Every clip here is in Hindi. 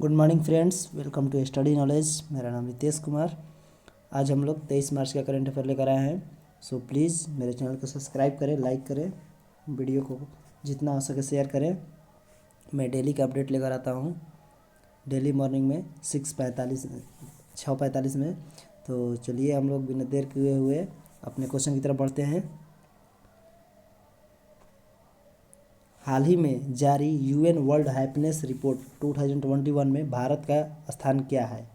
Good morning friends, welcome to study knowledge. मेरा नाम रितेश कुमार। आज हम लोग 23 मार्च का करंट अफेयर लेकर आए हैं। सो प्लीज़ मेरे चैनल को सब्सक्राइब करें, लाइक करें, वीडियो को जितना हो सके शेयर करें। मैं डेली का अपडेट लेकर आता हूँ डेली मॉर्निंग में 6:45 में। तो चलिए हम लोग बिना देर किए हुए अपने क्वेश्चन की तरफ बढ़ते हैं। हाल ही में जारी यूएन वर्ल्ड हैप्पीनेस रिपोर्ट 2021 में भारत का स्थान क्या है?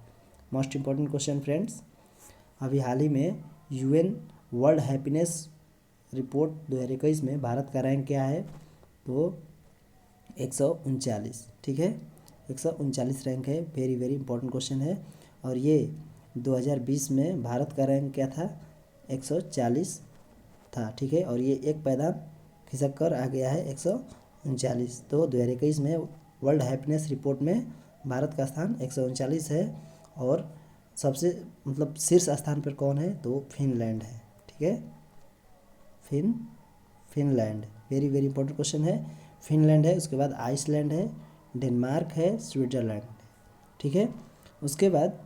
Most important question friends. अभी हाल ही में यूएन वर्ल्ड हैप्पीनेस रिपोर्ट 2021 में भारत का रैंक क्या है? तो 139। ठीक है, 139 रैंक है। वेरी वेरी इंपॉर्टेंट क्वेश्चन है। और ये 2020 में भारत का रैंक क्या था? 140 था। ठीक है, और ये एक पैदान खिसक कर आ गया है 139। तो 2021 में वर्ल्ड हैप्पीनेस रिपोर्ट में भारत का स्थान 139 है। और सबसे शीर्ष स्थान पर कौन है? तो फिनलैंड है। ठीक है, Finland very very important question है। फिनलैंड है, उसके बाद आइसलैंड है, डेनमार्क है, स्विट्ज़रलैंड है। ठीक है, उसके बाद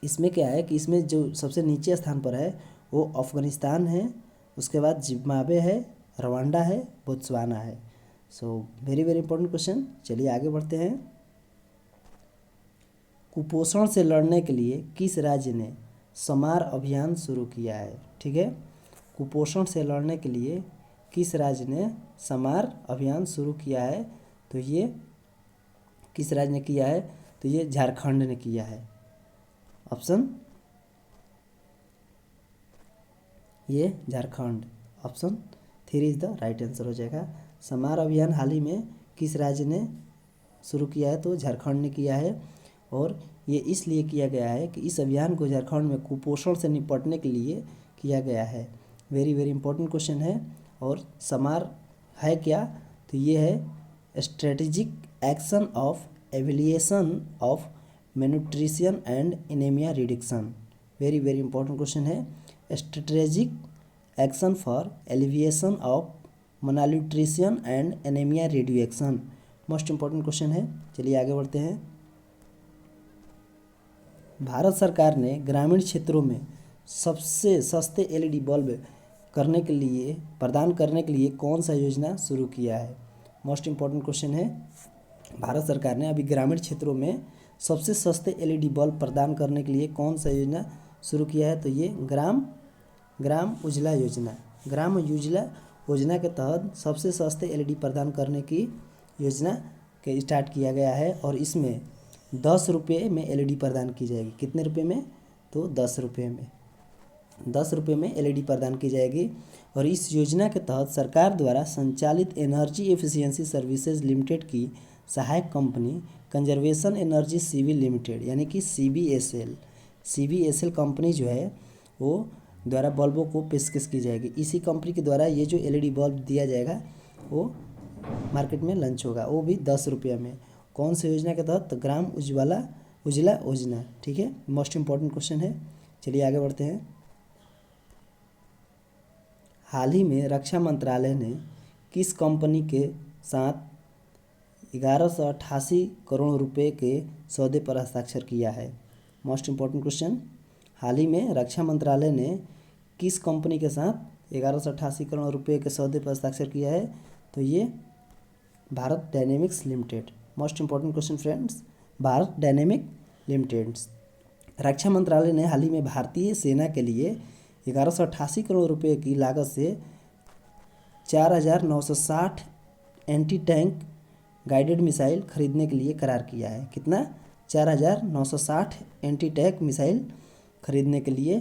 इसमें क्या है कि इसमें जो सबसे नीचे स्थान पर है वो अफगानिस्तान है, उसके बाद जिम्बाब्वे है, रवांडा है, बोत्सवाना है। So very very important question. चलिए आगे बढ़ते हैं। कुपोषण से लड़ने के लिए किस राज्य ने समार अभियान शुरू किया है? ठीक है, कुपोषण से लड़ने के लिए किस राज्य ने समार अभियान शुरू किया है? तो ये किस राज्य ने किया है? तो ये झारखंड ने किया है। ऑप्शन ये Jharkhand, option 3 is the right answer हो जाएगा। समार अभियान हाल ही में किस राज्य ने शुरू किया है? तो झारखंड ने किया है। और ये इसलिए किया गया है कि इस अभियान को झारखंड में कुपोषण से निपटने के लिए किया गया है। वेरी वेरी इंपॉर्टेंट क्वेश्चन है। और समार है क्या? तो ये है strategic action of alleviation of malnutrition and anaemia reduction. Very very important question है। Strategic action for alleviation of malnutrition and anaemia reduction. Most important question है। चलिए आगे बढ़ते हैं। भारत सरकार ने ग्रामीण क्षेत्रों में सबसे सस्ते एलईडी बल्ब प्रदान करने के लिए कौन सा योजना शुरू किया है? मोस्ट इंपॉर्टेंट क्वेश्चन है। भारत सरकार ने अभी ग्रामीण क्षेत्रों में सबसे सस्ते एलईडी बल्ब प्रदान करने के लिए कौन सा योजना शुरू किया है? तो ये ग्राम उजाला योजना। ग्राम उजाला योजना के तहत सबसे सस्ते एलईडी प्रदान करने की योजना के स्टार्ट किया गया है। और इसमें 10 रुपये में एलईडी प्रदान की जाएगी। कितने रुपये में? तो 10 रुपये में। 10 रुपये में एलईडी प्रदान की जाएगी। और इस योजना के तहत सरकार द्वारा संचालित एनर्जी एफिशिएंसी सर्विसेज लिमिटेड की सहायक company conservation energy CV limited यानी कि सीबीएसएल कंपनी जो है वो द्वारा बल्बों को पेशकश की जाएगी। इसी कंपनी के द्वारा ये जो एलईडी बल्ब दिया जाएगा वो मार्केट में लॉन्च होगा, वो भी 10 रुपये में। कौन सी योजना के तहत? तो ग्राम उजाला योजना। ठीक है, मोस्ट इंपॉर्टेंट क्वेश्चन है। चलिए आगे बढ़ते हैं। हाल ही में रक्षा मंत्रालय ने किस कंपनी के साथ 1188 करोड़ रुपए के सौदे पर हस्ताक्षर किया है? Most important question. हाल ही में रक्षा मंत्रालय ने किस कंपनी के साथ 1188 करोड़ रुपए के सौदे पर हस्ताक्षर किया है? तो ये Bharat Dynamics Limited. Most important question friends, Bharat Dynamic Limited. रक्षा मंत्रालय ने हाल ही में भारतीय सेना के लिए 1188 करोड़ रुपए की लागत से 4960 एंटी टैंक गाइडेड मिसाइल खरीदने के लिए करार किया है। कितना? 4960 एंटी टैंक मिसाइल खरीदने के लिए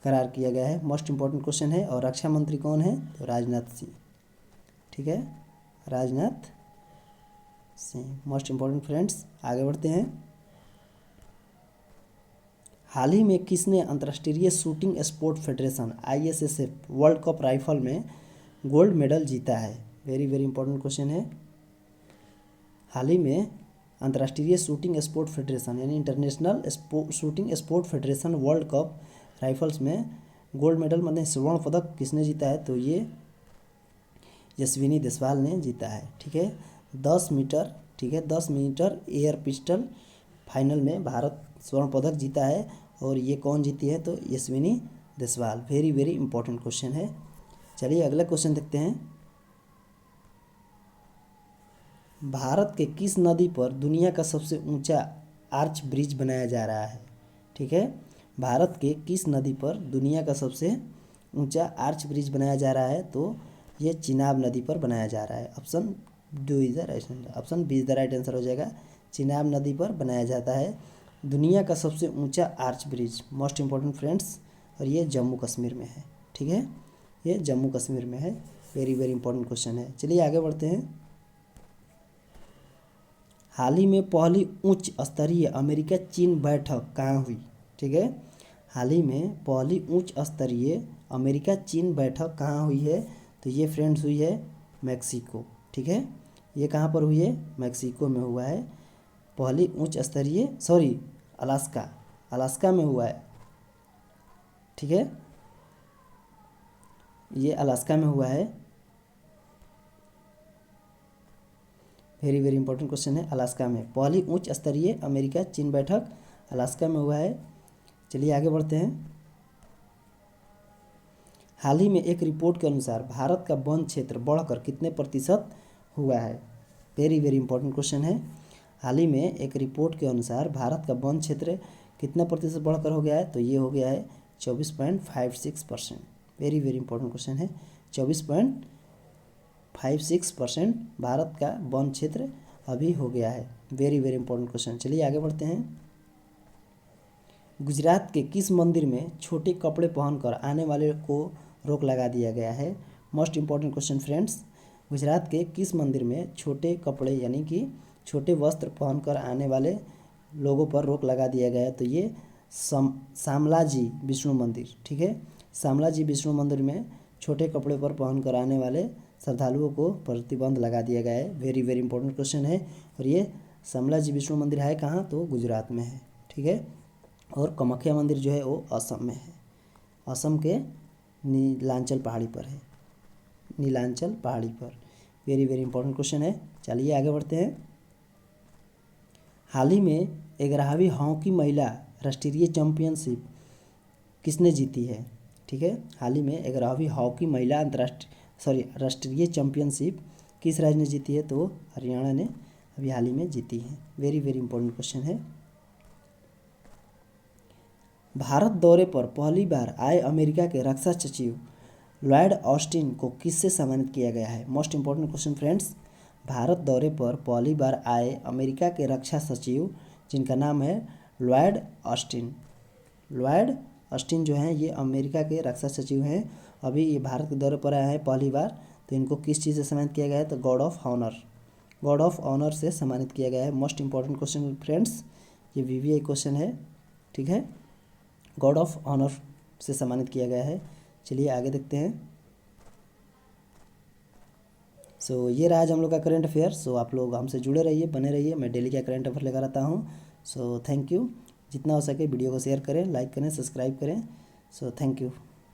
करार किया गया है। मोस्ट इंपॉर्टेंट क्वेश्चन है। और रक्षा मंत्री कौन है? तो राजनाथ सिंह। ठीक है, Rajnath Singh. Most important friends, आगे बढ़ते हैं। हाल ही में किसने अंतर्राष्ट्रीय shooting sport federation ISSF world cup rifle में गोल्ड मेडल जीता है? वेरी वेरी इंपॉर्टेंट क्वेश्चन है। हाल ही में अंतर्राष्ट्रीय शूटिंग स्पोर्ट फेडरेशन यानी international shooting sport federation world cup rifles में गोल्ड मेडल स्वर्ण पदक किसने जीता है? तो ये यशस्विनी देसवाल ने जीता है। ठीक है, 10 मीटर ठीक है। 10 मीटर एयर पिस्टल फाइनल में भारत स्वर्ण पदक जीता है, और ये कौन जीती है, तो Yashaswini Deswal. Very very important question है। चलिए अगला क्वेश्चन देखते हैं। भारत के किस नदी पर दुनिया का सबसे ऊंचा आर्च ब्रिज बनाया जा रहा है, ठीक है। भारत के किस नदी पर दुनिया का सबसे ऊंचा आर्च ब्रिज बनाया जा रहा है, तो ये चिनाब नदी पर बनाया जा रहा है। Option B is the right answer, option B is the right answer हो जाएगा। चिनाब नदी पर बनाया जाता है दुनिया का सबसे ऊंचा arch bridge, most important friends, और ये जम्मू कश्मीर में है, ठीक है। ये जम्मू कश्मीर में है। वेरी वेरी इंपॉर्टेंट क्वेश्चन है। चलिए आगे बढ़ते हैं। हाल ही में पहली उच्च स्तरीय अमेरिका चीन बैठक कहाँ हुई, ठीक है। हाल ही में पहली उच्च स्तरीय अमेरिका चीन बैठक कहाँ हुई है, तो ये फ्रेंड्स हुई है मैक्सिको, ठीक है। ये कहाँ पर हुई है, मैक्सिको में हुआ है। पहली उच्च स्तरीय, सॉरी, अलास्का, अलास्का में हुआ है, ठीक है। ये अलास्का में हुआ है। वेरी वेरी इंपॉर्टेंट क्वेश्चन है। अलास्का में पहली उच्च स्तरीय अमेरिका चीन बैठक अलास्का में हुआ है। चलिए आगे बढ़ते हैं। हाल ही में एक रिपोर्ट के अनुसार भारत का वन क्षेत्र बढ़कर कितने प्रतिशत हुआ है। वेरी वेरी इंपॉर्टेंट क्वेश्चन है। हाल ही में एक रिपोर्ट के अनुसार भारत का वन क्षेत्र कितना प्रतिशत बढ़कर हो गया है, तो ये हो गया है 24.56%। वेरी वेरी इंपॉर्टेंट क्वेश्चन है। 24.56% भारत का वन क्षेत्र अभी हो गया है। Very very important question. चलिए आगे बढ़ते हैं। गुजरात के किस मंदिर में छोटे कपड़े पहनकर आने वाले को रोक लगा दिया गया है। Most important question friends. Gujarat के किस मंदिर में छोटे कपड़े यानी कि छोटे वस्त्र पहनकर आने वाले लोगों पर रोक लगा दिया गया है, तो ये शामलाजी विष्णु मंदिर, ठीक है। शामलाजी विष्णु मंदिर में छोटे कपड़े पर पहनकर आने वाले श्रद्धालुओं को प्रतिबंध लगा दिया गया है। वेरी वेरी इंपॉर्टेंट क्वेश्चन है। और ये शामलाजी विष्णु मंदिर है कहाँ, तो गुजरात में है, ठीक है। और कामाख्या मंदिर जो है वो असम में है। असम के नीलांचल पहाड़ी पर है, नीलांचल पहाड़ी पर। वेरी वेरी इंपॉर्टेंट क्वेश्चन है। चलिए आगे बढ़ते हैं। हाल ही में 11वीं हॉकी महिला राष्ट्रीय चैंपियनशिप किसने जीती है, ठीक है। हाल ही में 11वीं हॉकी महिला राष्ट्रीय चैंपियनशिप किस राज्य ने जीती है, तो हरियाणा ने अभी हाल ही में जीती है। वेरी वेरी इंपॉर्टेंट क्वेश्चन है। भारत दौरे पर पहली बार आए अमेरिका के रक्षा सचिव लॉयड ऑस्टिन को किससे सम्मानित किया गया है। Most important question friends. Bharat दौरे पर पहली बार आए अमेरिका के रक्षा सचिव जिनका नाम है लॉयड ऑस्टिन। लॉयड ऑस्टिन जो हैं ये अमेरिका के रक्षा सचिव हैं। अभी ये भारत के दौरे पर आए हैं पहली बार, तो इनको किस चीज़ से सम्मानित किया गया है, तो guard of honour, guard of honour से सम्मानित किया गया है। मोस्ट इंपॉर्टेंट क्वेश्चन फ्रेंड्स, ये VVI क्वेश्चन है, ठीक है। गॉर्ड ऑफ ऑनर से सम्मानित किया गया है। चलिए आगे देखते हैं। ये रहा आज हम लोग का करंट अफेयर। आप लोग हमसे जुड़े रहिए, बने रहिए। मैं डेली का करंट अफेयर लेकर आता हूँ। Thank you. जितना हो सके वीडियो को शेयर करें, लाइक करें, सब्सक्राइब करें। Thank you.